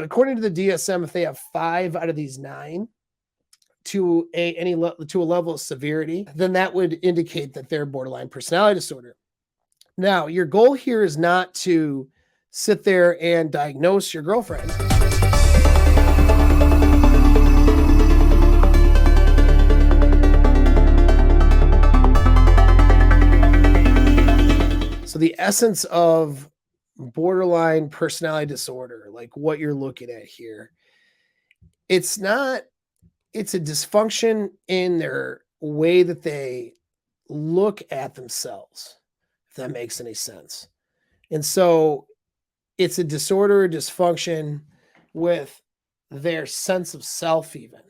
According to the DSM, if they have 5 out of these 9 to a level of severity, then that would indicate that they're borderline personality disorder. Now, your goal here is not to sit there and diagnose your girlfriend. So the essence of borderline personality disorder, like what you're looking at here, it's a dysfunction in their way that they look at themselves, if that makes any sense. And so it's a disorder or dysfunction with their sense of self, even,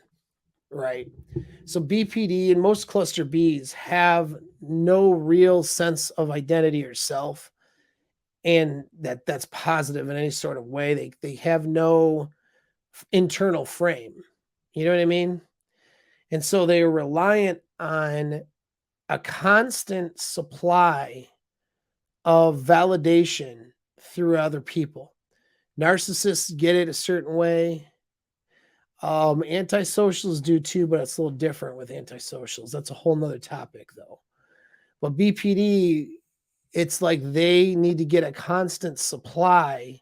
right? So BPD and most cluster Bs have no real sense of identity or self, and that's positive in any sort of way. They have no internal frame. You know what I mean? And so they are reliant on a constant supply of validation through other people. Narcissists get it a certain way. Antisocials do too, but it's a little different with antisocials. That's a whole nother topic, though. But BPD, it's like they need to get a constant supply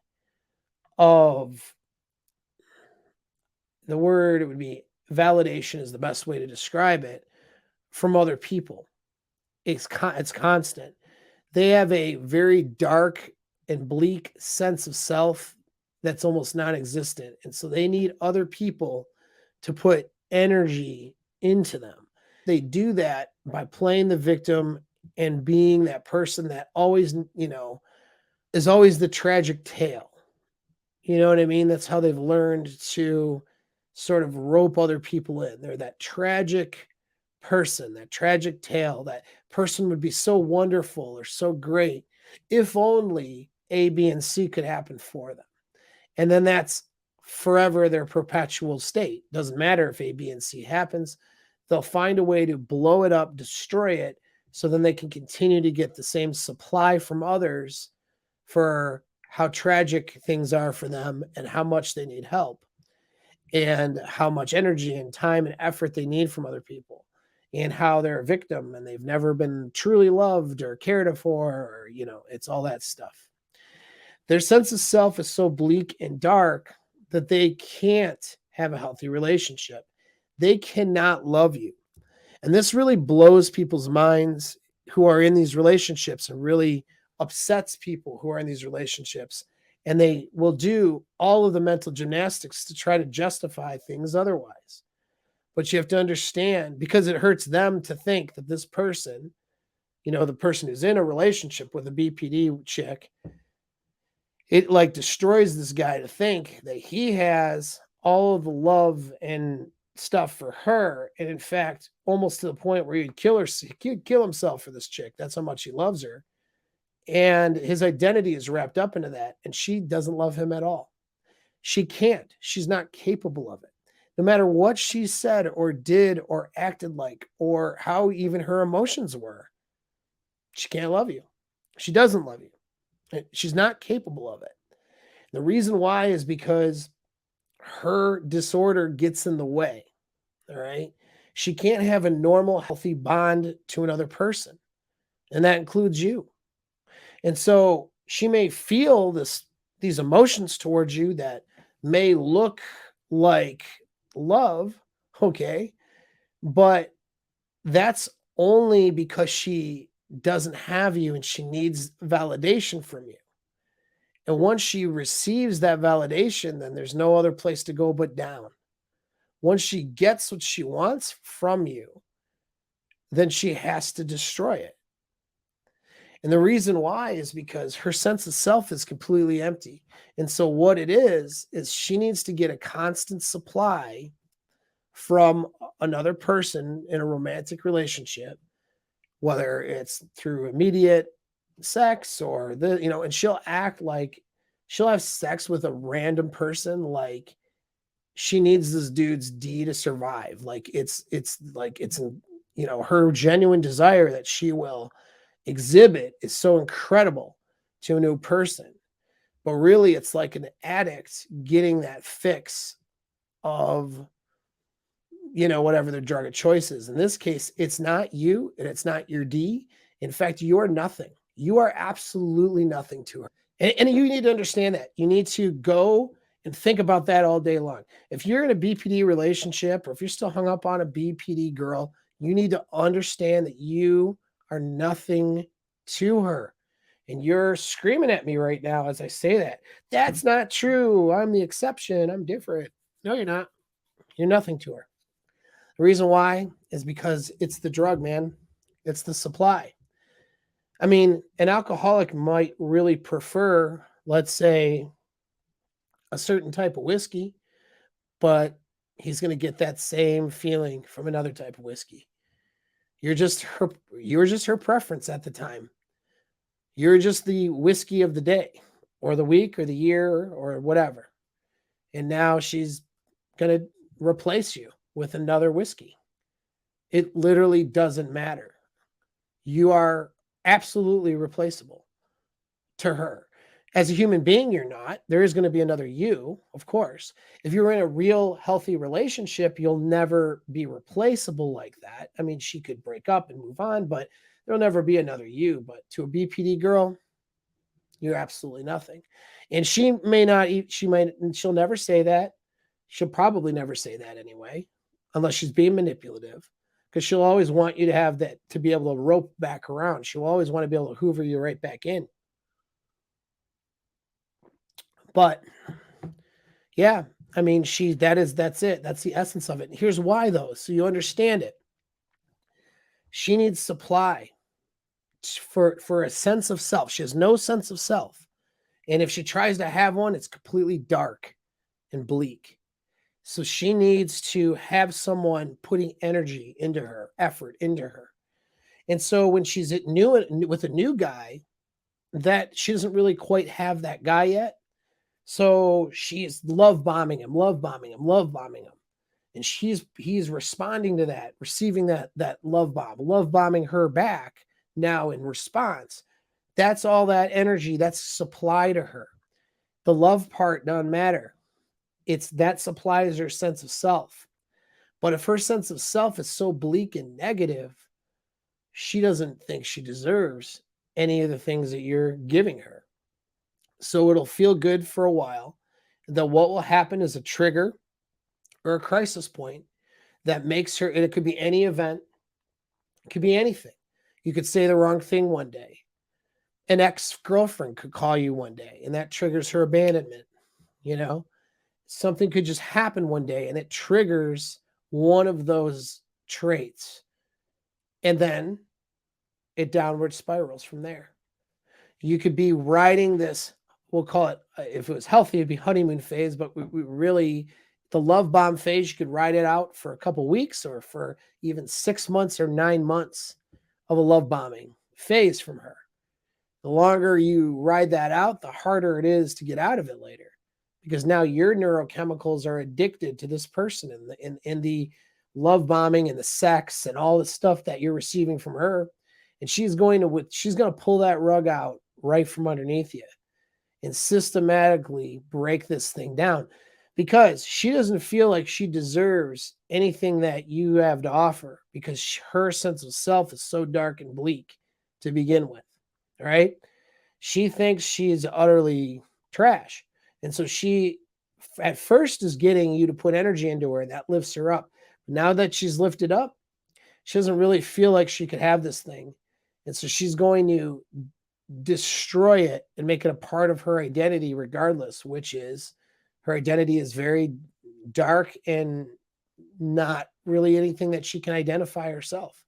of, the word, it would be validation is the best way to describe it, from other people. It's constant. They have a very dark and bleak sense of self that's almost non-existent. And so they need other people to put energy into them. They do that by playing the victim and being that person that always, is always the tragic tale. You know what I mean? That's how they've learned to sort of rope other people in. They're that tragic person, that tragic tale. That person would be so wonderful or so great if only A, B, and C could happen for them. And then that's forever their perpetual state. Doesn't matter if A, B, and C happens. They'll find a way to blow it up, destroy it, so then they can continue to get the same supply from others for how tragic things are for them and how much they need help and how much energy and time and effort they need from other people, and how they're a victim and they've never been truly loved or cared for, or, it's all that stuff. Their sense of self is so bleak and dark that they can't have a healthy relationship. They cannot love you. And this really blows people's minds who are in these relationships, and really upsets people who are in these relationships. And they will do all of the mental gymnastics to try to justify things otherwise. But you have to understand, because it hurts them to think that this person, the person who's in a relationship with a BPD chick, it like destroys this guy to think that he has all of the love and stuff for her. And in fact, almost to the point where he'd kill himself for this chick. That's how much he loves her. And his identity is wrapped up into that. And she doesn't love him at all. She can't. She's not capable of it. No matter what she said or did or acted like, or how even her emotions were, she can't love you. She doesn't love you. She's not capable of it. The reason why is because her disorder gets in the way. All right. She can't have a normal, healthy bond to another person. And that includes you. And so she may feel these emotions towards you that may look like love, okay, but that's only because she doesn't have you and she needs validation from you. And once she receives that validation, then there's no other place to go but down. Once she gets what she wants from you, then she has to destroy it. And the reason why is because her sense of self is completely empty. And so what it is she needs to get a constant supply from another person in a romantic relationship, whether it's through immediate sex or and she'll act like she'll have sex with a random person like she needs this dude's D to survive. Like it's her genuine desire that she will exhibit is so incredible to a new person. But really, it's like an addict getting that fix of, whatever their drug of choice is. In this case, it's not you and it's not your D. In fact, you are nothing. You are absolutely nothing to her. And you need to understand that. You need to go and think about that all day long. If you're in a BPD relationship or if you're still hung up on a BPD girl, you need to understand that you are nothing to her. And you're screaming at me right now as I say that. That's not true. I'm the exception. I'm different. No, you're not. You're nothing to her. The reason why is because it's the drug, man. It's the supply. I mean, an alcoholic might really prefer, let's say, a certain type of whiskey, but he's going to get that same feeling from another type of whiskey. You're just her preference at the time. You're just the whiskey of the day or the week or the year or whatever. And now she's going to replace you with another whiskey. It literally doesn't matter. You are absolutely replaceable to her. As a human being, you're not. There is going to be another you, of course. If you're in a real healthy relationship, you'll never be replaceable like that. I mean, she could break up and move on, but there'll never be another you. But to a BPD girl, you're absolutely nothing. And she may not, she'll never say that. She'll probably never say that anyway, unless she's being manipulative, because she'll always want you to have that, to be able to rope back around. She'll always want to be able to hoover you right back in. But yeah, I mean, that's it. That's the essence of it. And here's why, though, so you understand it. She needs supply for a sense of self. She has no sense of self. And if she tries to have one, it's completely dark and bleak. So she needs to have someone putting energy into her, effort into her. And so when she's with a new guy, that she doesn't really quite have that guy yet. So she's love bombing him, love bombing him, love bombing him. And he's responding to that, receiving that love bombing her back now in response. That's all that energy, that's supply to her. The love part doesn't matter. It's that supplies her sense of self. But if her sense of self is so bleak and negative, she doesn't think she deserves any of the things that you're giving her. So it'll feel good for a while. Then what will happen is a trigger or a crisis point that makes her, and it could be any event, it could be anything. You could say the wrong thing one day. An ex-girlfriend could call you one day and that triggers her abandonment. Something could just happen one day and it triggers one of those traits. And then it downward spirals from there. You could be riding this, we'll call it, if it was healthy, it'd be honeymoon phase, but we really, the love bomb phase, you could ride it out for a couple weeks or for even 6 months or 9 months of a love bombing phase from her. The longer you ride that out, the harder it is to get out of it later, because now your neurochemicals are addicted to this person in the love bombing and the sex and all the stuff that you're receiving from her. And she's going to pull that rug out right from underneath you and systematically break this thing down, because she doesn't feel like she deserves anything that you have to offer, because her sense of self is so dark and bleak to begin with. All right. She thinks she's utterly trash. And so she at first is getting you to put energy into her, and that lifts her up. Now that she's lifted up, she doesn't really feel like she could have this thing. And so she's going to destroy it and make it a part of her identity regardless, which is her identity is very dark and not really anything that she can identify herself.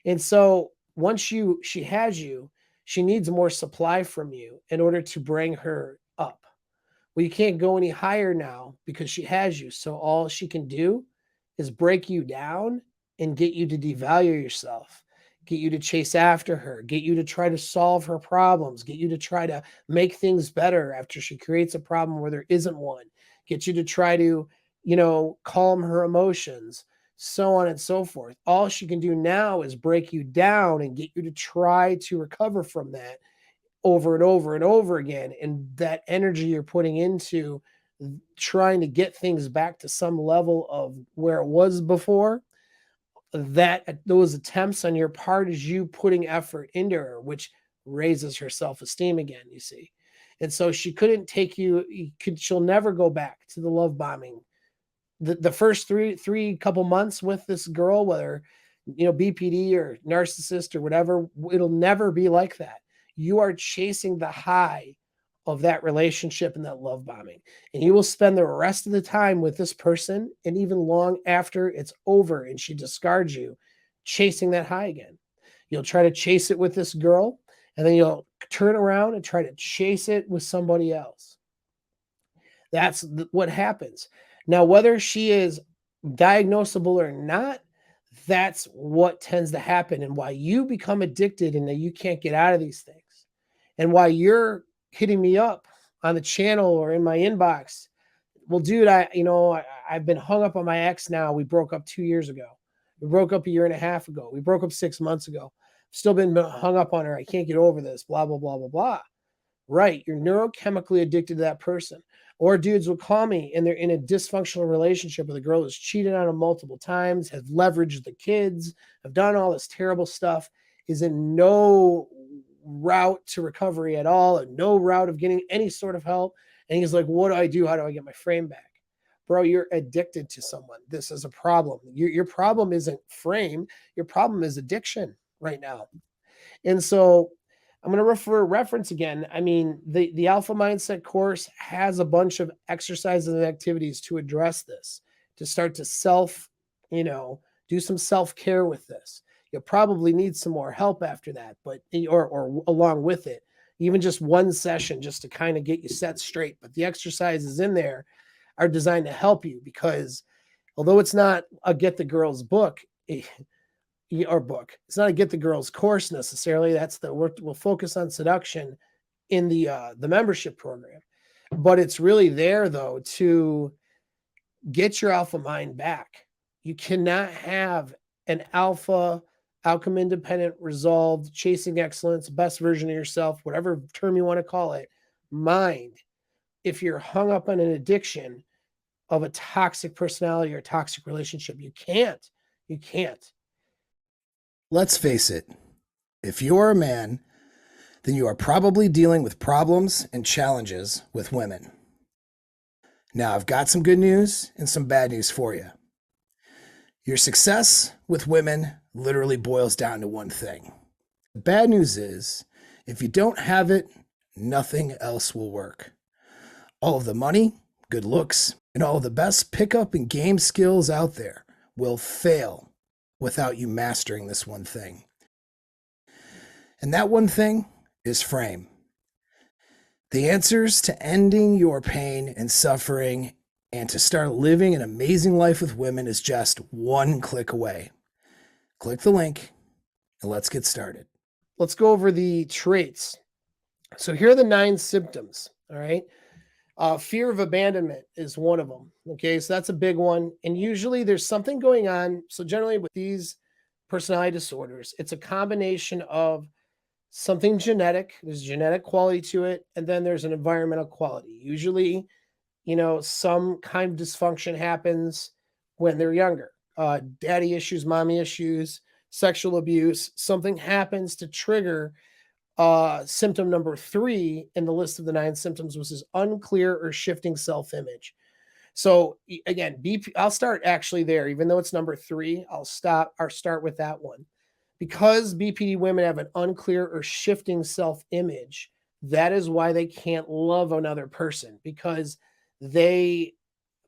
And so once she has you, she needs more supply from you in order to bring her up. Well, you can't go any higher now because she has you. So all she can do is break you down and get you to devalue yourself, get you to chase after her, get you to try to solve her problems, get you to try to make things better after she creates a problem where there isn't one, get you to try to, calm her emotions, so on and so forth. All she can do now is break you down and get you to try to recover from that over and over and over again. And that energy you're putting into trying to get things back to some level of where it was before, that those attempts on your part is you putting effort into her, which raises her self-esteem again, you see. And so she couldn't take she'll never go back to the love bombing. The first three couple months with this girl, whether BPD or narcissist or whatever, it'll never be like that. You are chasing the high of that relationship and that love bombing. And you will spend the rest of the time with this person, and even long after it's over and she discards you, chasing that high again. You'll try to chase it with this girl, and then you'll turn around and try to chase it with somebody else. That's what happens. Now, whether she is diagnosable or not, that's what tends to happen, and why you become addicted and that you can't get out of these things, and why you're hitting me up on the channel or in my inbox. Well, dude, I've been hung up on my ex now. We broke up 2 years ago. We broke up a year and a half ago. We broke up 6 months ago. Still been hung up on her. I can't get over this, blah, blah, blah, blah, blah. Right. You're neurochemically addicted to that person. Or dudes will call me and they're in a dysfunctional relationship with a girl who's cheated on them multiple times, have leveraged the kids, have done all this terrible stuff, is in no route to recovery at all, and no route of getting any sort of help. And he's like, what do I do? How do I get my frame back? Bro, you're addicted to someone. This is a problem. Your problem isn't frame. Your problem is addiction right now. And so I'm going to reference again. I mean, the Alpha Mindset course has a bunch of exercises and activities to address this, to start to do some self-care with this. You'll probably need some more help after that, but or along with it, even just one session just to kind of get you set straight. But the exercises in there are designed to help you, because although it's not a Get the Girls book, it's not a Get the Girls course necessarily. We'll focus on seduction in the membership program, but it's really there though to get your alpha mind back. You cannot have an alpha, outcome independent, resolved, chasing excellence, best version of yourself, whatever term you want to call it, mind, if you're hung up on an addiction of a toxic personality or toxic relationship. You can't. Let's face it, if you're a man, then you are probably dealing with problems and challenges with women. Now, I've got some good news and some bad news for you. Your success with women literally boils down to one thing. The bad news is, if you don't have it, nothing else will work. All of the money, good looks, and all of the best pickup and game skills out there will fail without you mastering this one thing. And that one thing is frame. The answers to ending your pain and suffering and to start living an amazing life with women is just one click away. Click the link and let's get started. Let's go over the traits. So here are the 9 symptoms. All right. Fear of abandonment is one of them. Okay. So that's a big one. And usually there's something going on. So generally with these personality disorders, it's a combination of something genetic. There's genetic quality to it. And then there's an environmental quality. Usually, some kind of dysfunction happens when they're younger. Daddy issues, mommy issues, sexual abuse. Something happens to trigger symptom number 3 in the list of the 9 symptoms, which is unclear or shifting self-image. So again, I'll start actually there, even though it's number 3, I'll start with that one. Because BPD women have an unclear or shifting self-image, that is why they can't love another person, because they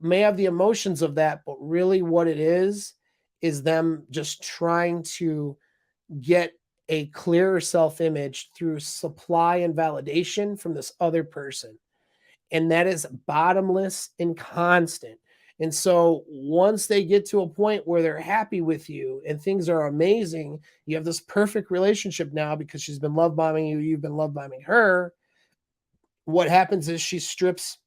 may have the emotions of that, but really what it is them just trying to get a clearer self-image through supply and validation from this other person. And that is bottomless and constant. And so once they get to a point where they're happy with you and things are amazing, you have this perfect relationship now because she's been love bombing you, you've been love bombing her. What happens is she strips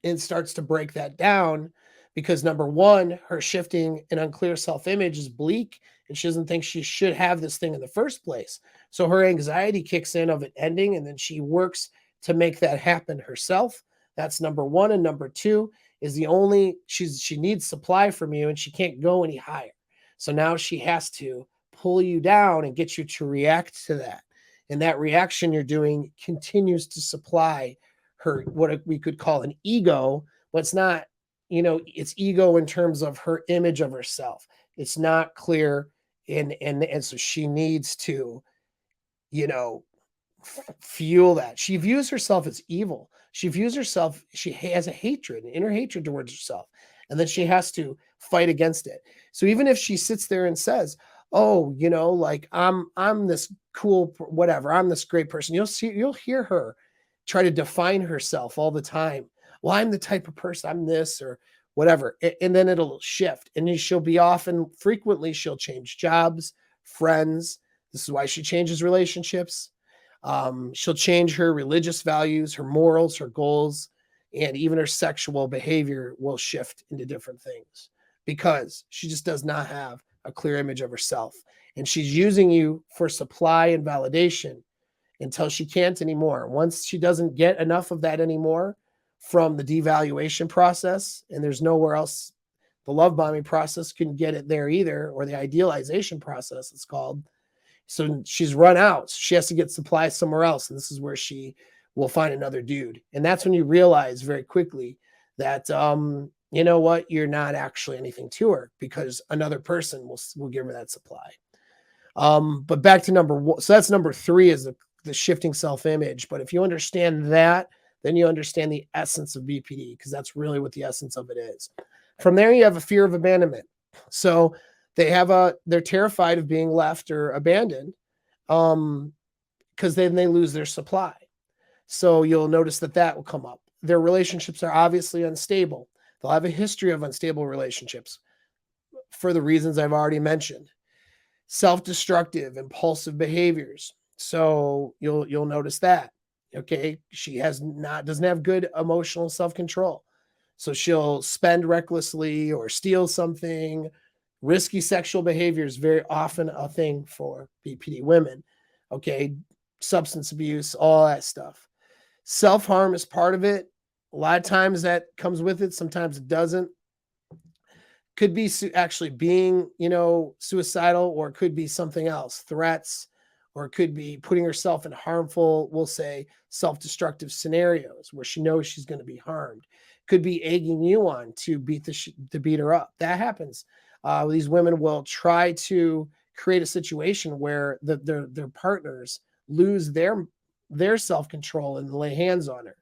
and starts to break that down because number one, her shifting and unclear self-image is bleak, and she doesn't think she should have this thing in the first place. So her anxiety kicks in of it ending, and then she works to make that happen herself. That's number one. And number two is she needs supply from you, and she can't go any higher. So now she has to pull you down and get you to react to that. And that reaction you're doing continues to supply her what we could call an ego, but it's not, it's ego in terms of her image of herself. It's not clear, and so she needs to, you know, fuel that. She views herself as evil. She views herself, she has a hatred, an inner hatred towards herself. And then she has to fight against it. So even if she sits there and says, "Oh, like I'm this cool whatever, I'm this great person," you'll hear her try to define herself all the time. Well, I'm the type of person, I'm this or whatever. And then it'll shift. And she'll be often frequently she'll change jobs, friends. This is why she changes relationships. She'll change her religious values, her morals, her goals, and even her sexual behavior will shift into different things because she just does not have a clear image of herself. And she's using you for supply and validation until she can't anymore. Once she doesn't get enough of that anymore from the devaluation process, and there's nowhere else, the love bombing process couldn't get it there either, or the idealization process, it's called. So she's run out. So she has to get supplies somewhere else. And this is where she will find another dude. And that's when you realize very quickly that, you know what, you're not actually anything to her because another person will give her that supply. But back to number one. So that's number three is the shifting self-image. But if you understand that, then you understand the essence of BPD because that's really what the essence of it is. From there, you have a fear of abandonment. So they're terrified of being left or abandoned because then they lose their supply. So you'll notice that will come up. Their relationships are obviously unstable. They'll have a history of unstable relationships for the reasons I've already mentioned. Self-destructive, impulsive behaviors. So you'll notice that. Okay, she doesn't have good emotional self-control. So she'll spend recklessly or steal something. Risky sexual behavior is very often a thing for BPD women. Okay, substance abuse, all that stuff. Self-harm is part of it. A lot of times that comes with it. Sometimes it doesn't. Could be actually being, suicidal, or it could be something else, threats, or it could be putting herself in harmful, we'll say, self-destructive scenarios where she knows she's going to be harmed. Could be egging you on to beat her up. That happens. These women will try to create a situation where their partners lose their self-control and lay hands on her.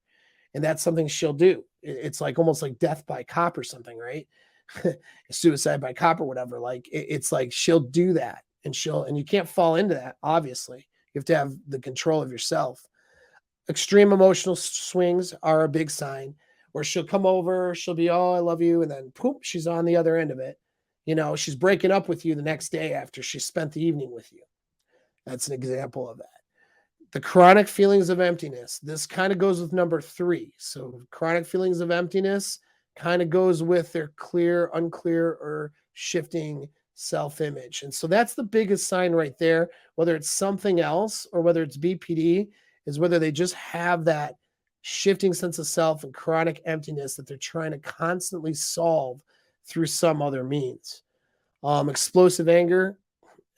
And that's something she'll do. It's like almost like death by cop or something, right? Suicide by cop or whatever. Like it's like she'll do that, and you can't fall into that. Obviously, you have to have the control of yourself. Extreme emotional swings are a big sign where she'll come over, she'll be, "Oh, I love you," and then poop, she's on the other end of it. She's breaking up with you the next day after she spent the evening with you. That's an example of that. The chronic feelings of emptiness. This kind of goes with number 3. So chronic feelings of emptiness kind of goes with their clear, unclear, or shifting self-image. And so that's the biggest sign right there, whether it's something else or whether it's BPD, is whether they just have that shifting sense of self and chronic emptiness that they're trying to constantly solve through some other means. Explosive anger,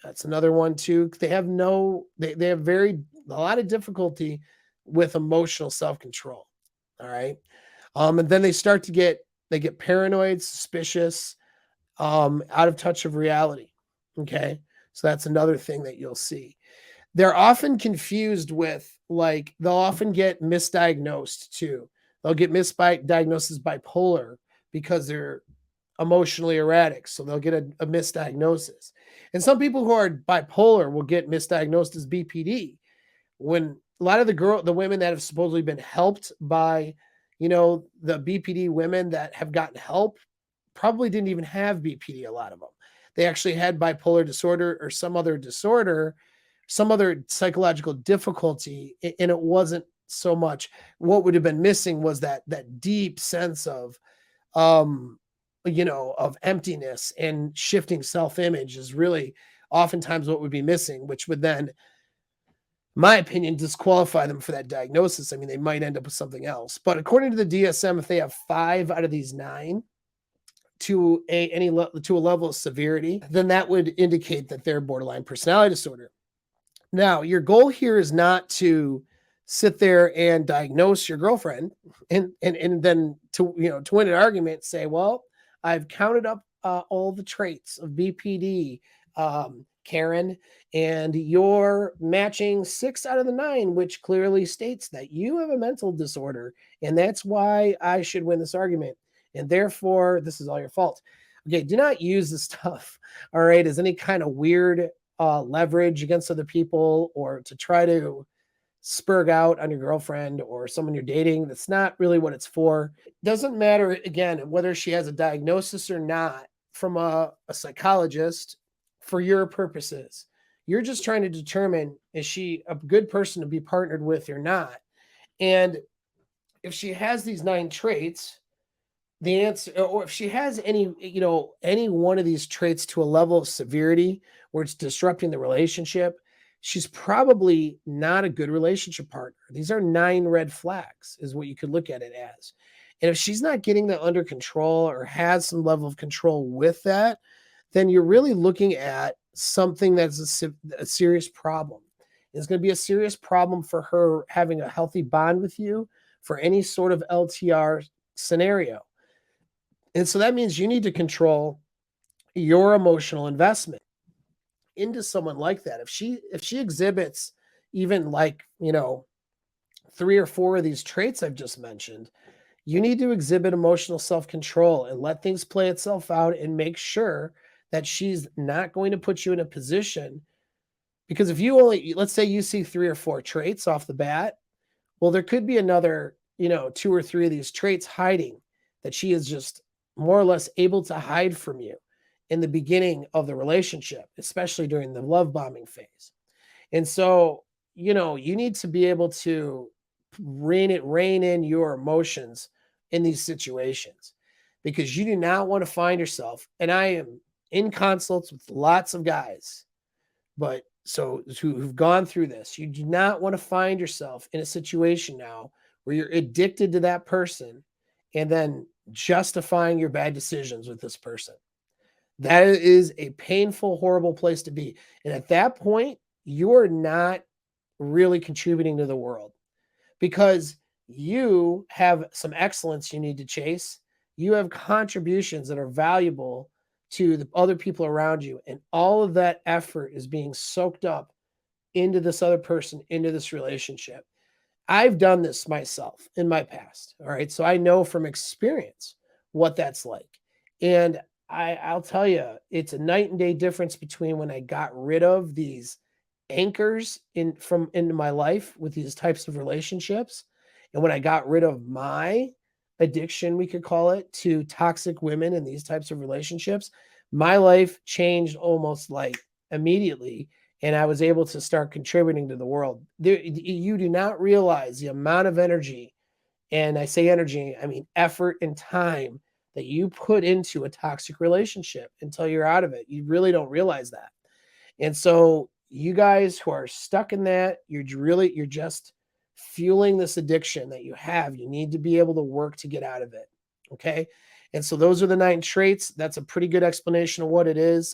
that's another one too. They have a lot of difficulty with emotional self-control. All right. And then they get paranoid, suspicious, out of touch of reality. Okay. So that's another thing that you'll see. They're often confused with, like, they'll often get misdiagnosed too. They'll get misdiagnosed as bipolar because they're emotionally erratic. So they'll get a misdiagnosis. And some people who are bipolar will get misdiagnosed as BPD. When a lot of the women that have supposedly been helped by, the BPD women that have gotten help probably didn't even have BPD, a lot of them. They actually had bipolar disorder or some other disorder, some other psychological difficulty, and it wasn't so much. What would have been missing was that deep sense of of emptiness and shifting self-image is really oftentimes what would be missing, which would then, in my opinion, disqualify them for that diagnosis. I mean, they might end up with something else. But according to the DSM, if they have 5 out of these 9 to to a level of severity, then that would indicate that they're borderline personality disorder. Now, your goal here is not to sit there and diagnose your girlfriend and then to win an argument, say, well, I've counted up all the traits of BPD, Karen, and you're matching 6 out of the 9, which clearly states that you have a mental disorder, and that's why I should win this argument. And therefore, this is all your fault. Okay, do not use this stuff, all right, as any kind of weird leverage against other people or to try to spurg out on your girlfriend or someone you're dating. That's not really what it's for. It doesn't matter, again, whether she has a diagnosis or not from a psychologist for your purposes. You're just trying to determine, is she a good person to be partnered with or not? And if she has these 9 traits, the answer, or if she has any one of these traits to a level of severity where it's disrupting the relationship, she's probably not a good relationship partner. These are 9 red flags, is what you could look at it as. And if she's not getting that under control or has some level of control with that, then you're really looking at something that's a serious problem. It's going to be a serious problem for her having a healthy bond with you for any sort of LTR scenario. And so that means you need to control your emotional investment into someone like that. If she exhibits even 3 or 4 of these traits I've just mentioned, you need to exhibit emotional self-control and let things play itself out and make sure that she's not going to put you in a position, because if let's say you see 3 or 4 traits off the bat, well, there could be another, 2 or 3 of these traits hiding that she is just more or less able to hide from you in the beginning of the relationship, especially during the love bombing phase. And so, you need to be able to rein in your emotions in these situations, because you do not want to find yourself. And I am in consults with lots of guys, but who've gone through this. You do not want to find yourself in a situation now where you're addicted to that person and then justifying your bad decisions with this person. That is a painful, horrible place to be. And at that point, you're not really contributing to the world, because you have some excellence you need to chase. You have contributions that are valuable to the other people around you. And all of that effort is being soaked up into this other person, into this relationship. I've done this myself in my past. All right. So I know from experience what that's like. And I'll tell you, it's a night and day difference between when I got rid of these anchors into my life with these types of relationships, and when I got rid of my addiction, we could call it, to toxic women in these types of relationships. My life changed almost like immediately, and I was able to start contributing to the world. You do not realize the amount of energy, and I say energy, I mean effort and time, that you put into a toxic relationship until you're out of it. You really don't realize that. And so you guys who are stuck in that, you're just fueling this addiction that you have. You need to be able to work to get out of it. Okay. And so those are the 9 traits. That's a pretty good explanation of what it is.